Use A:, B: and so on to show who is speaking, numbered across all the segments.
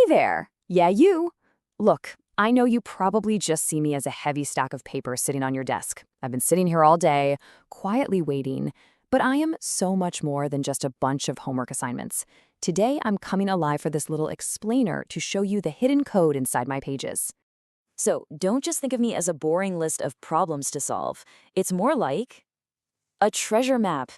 A: there! Yeah, you! Look, I know you probably just see me as a heavy stack of paper sitting on your desk. I've been sitting here all day, quietly waiting, but I am so much more than just a bunch of homework assignments. Today, I'm coming alive for this little explainer to show you the hidden code inside my pages. So don't just think of me as a boring list of problems to solve. It's more like a treasure map.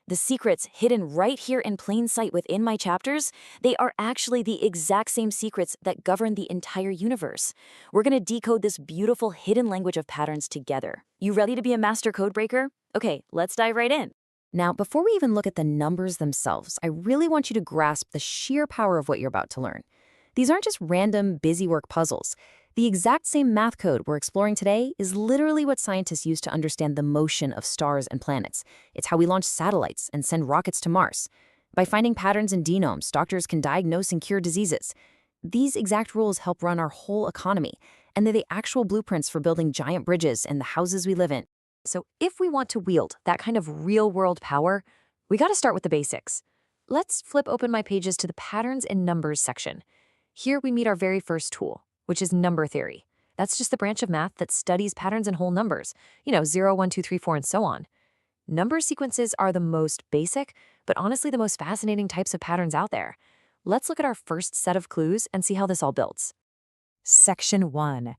A: The secrets hidden right here in plain sight within my chapters, they are actually the exact same secrets that govern the entire universe. We're going to decode this beautiful hidden language of patterns together. You ready to be a master code breaker? Okay, let's dive right in. Now, before we even look at the numbers themselves, I really want you to grasp the sheer power of what you're about to learn. These aren't just random busywork puzzles. The exact same math code we're exploring today is literally what scientists use to understand the motion of stars and planets. It's how we launch satellites and send rockets to Mars. By finding patterns in genomes, doctors can diagnose and cure diseases. These exact rules help run our whole economy, and they're the actual blueprints for building giant bridges and the houses we live in. So if we want to wield that kind of real-world power, we got to start with the basics. Let's flip open my pages to the Patterns and Numbers section. Here we meet our very first tool, which is number theory. That's just the branch of math that studies patterns in whole numbers, 0, 1, 2, 3, 4, and so on. Number sequences are the most basic, but honestly the most fascinating types of patterns out there. Let's look at our first set of clues and see how this all builds.
B: Section 1.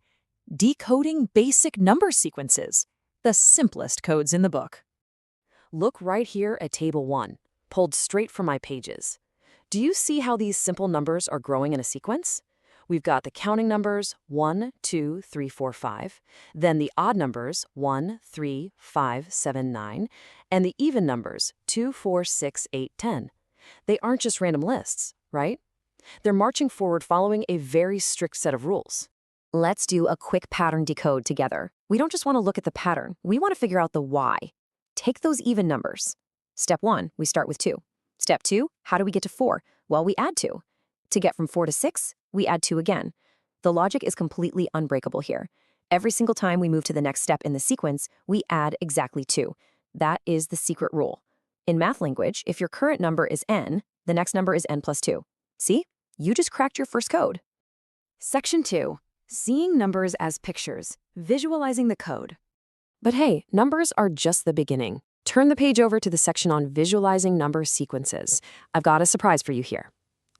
B: Decoding basic number sequences, the simplest codes in the book.
A: Look right here at Table 1, pulled straight from my pages. Do you see how these simple numbers are growing in a sequence? We've got the counting numbers 1, 2, 3, 4, 5, then the odd numbers 1, 3, 5, 7, 9, and the even numbers 2, 4, 6, 8, 10. They aren't just random lists, right? They're marching forward following a very strict set of rules. Let's do a quick pattern decode together. We don't just want to look at the pattern, we want to figure out the why. Take those even numbers. Step 1, we start with 2. Step 2, how do we get to 4? Well, we add 2. To get from 4 to 6, we add 2 again. The logic is completely unbreakable here. Every single time we move to the next step in the sequence, we add exactly 2. That is the secret rule. In math language, if your current number is n, the next number is n plus 2. See? You just cracked your first code. Section 2. Seeing numbers as pictures, visualizing the code. But hey, numbers are just the beginning. Turn the page over to the section on visualizing number sequences. I've got a surprise for you here.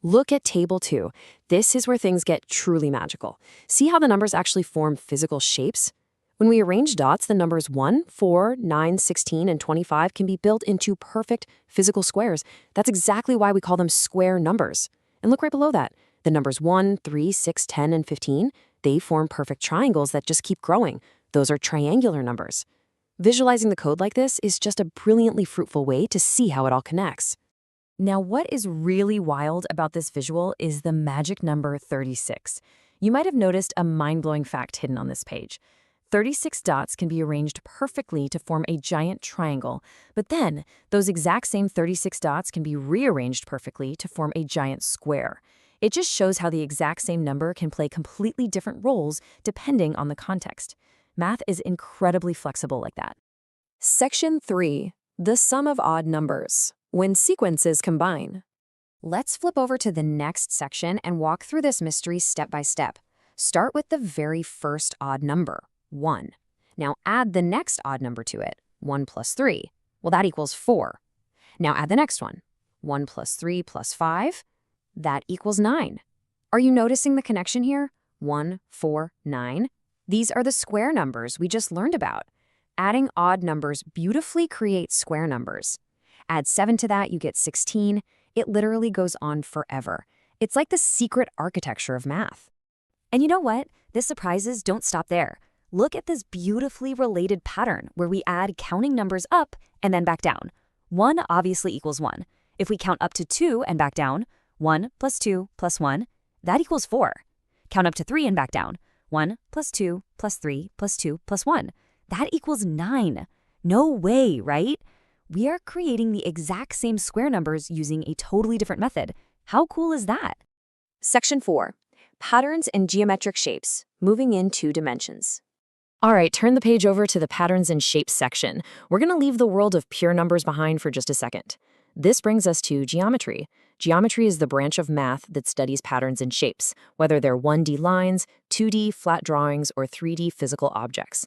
A: Look at Table 2. This is where things get truly magical. See how the numbers actually form physical shapes? When we arrange dots, the numbers 1, 4, 9, 16, and 25 can be built into perfect physical squares. That's exactly why we call them square numbers. And look right below that. The numbers 1, 3, 6, 10, and 15, they form perfect triangles that just keep growing. Those are triangular numbers. Visualizing the code like this is just a brilliantly fruitful way to see how it all connects. Now, what is really wild about this visual is the magic number 36. You might have noticed a mind-blowing fact hidden on this page. 36 dots can be arranged perfectly to form a giant triangle, but then those exact same 36 dots can be rearranged perfectly to form a giant square. It just shows how the exact same number can play completely different roles depending on the context. Math is incredibly flexible like that. Section 3. The sum of odd numbers. When sequences combine. Let's flip over to the next section and walk through this mystery step by step. Start with the very first odd number, 1. Now add the next odd number to it, 1 plus 3. Well, that equals 4. Now add the next one, 1 plus 3 plus 5. That equals 9. Are you noticing the connection here? 1, 4, 9. These are the square numbers we just learned about. Adding odd numbers beautifully creates square numbers. Add 7 to that, you get 16. It literally goes on forever. It's like the secret architecture of math. And you know what? The surprises don't stop there. Look at this beautifully related pattern where we add counting numbers up and then back down. 1 obviously equals 1. If we count up to 2 and back down, 1 plus 2 plus 1, that equals 4. Count up to 3 and back down. 1 plus 2 plus 3 plus 2 plus 1. That equals 9. No way, right? We are creating the exact same square numbers using a totally different method. How cool is that? Section 4. Patterns and geometric shapes, moving in 2 dimensions. All right, turn the page over to the Patterns and Shapes section. We're going to leave the world of pure numbers behind for just a second. This brings us to geometry. Geometry is the branch of math that studies patterns and shapes, whether they're 1D lines, 2D flat drawings, or 3D physical objects.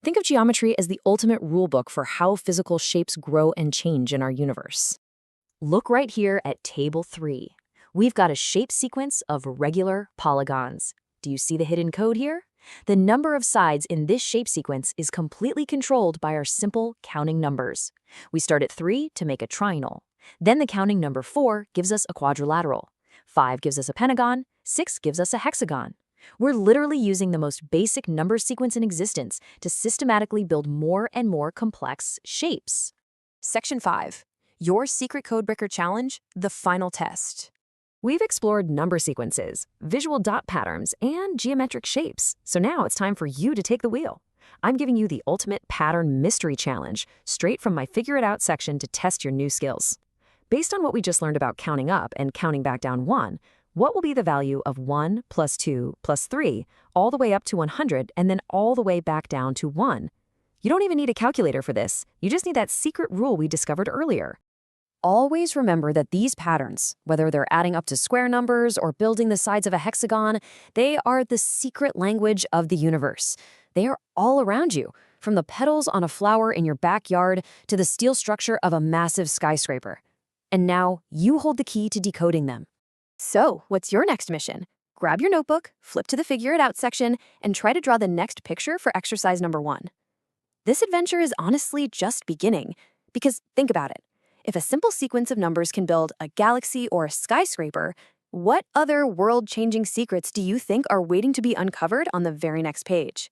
A: Think of geometry as the ultimate rulebook for how physical shapes grow and change in our universe. Look right here at Table 3. We've got a shape sequence of regular polygons. Do you see the hidden code here? The number of sides in this shape sequence is completely controlled by our simple counting numbers. We start at 3 to make a triangle. Then the counting number 4 gives us a quadrilateral. 5 gives us a pentagon. 6 gives us a hexagon. We're literally using the most basic number sequence in existence to systematically build more and more complex shapes. Section 5. Your Secret Codebreaker Challenge, the final test. We've explored number sequences, visual dot patterns, and geometric shapes, so now it's time for you to take the wheel. I'm giving you the ultimate pattern mystery challenge, straight from my Figure It Out section to test your new skills. Based on what we just learned about counting up and counting back down 1, what will be the value of 1 plus 2 plus 3, all the way up to 100 and then all the way back down to 1? You don't even need a calculator for this. You just need that secret rule we discovered earlier. Always remember that these patterns, whether they're adding up to square numbers or building the sides of a hexagon, they are the secret language of the universe. They are all around you, from the petals on a flower in your backyard to the steel structure of a massive skyscraper. And now you hold the key to decoding them. So, what's your next mission? Grab your notebook, flip to the Figure It Out section, and try to draw the next picture for exercise number 1. This adventure is honestly just beginning, because think about it. If a simple sequence of numbers can build a galaxy or a skyscraper, what other world-changing secrets do you think are waiting to be uncovered on the very next page?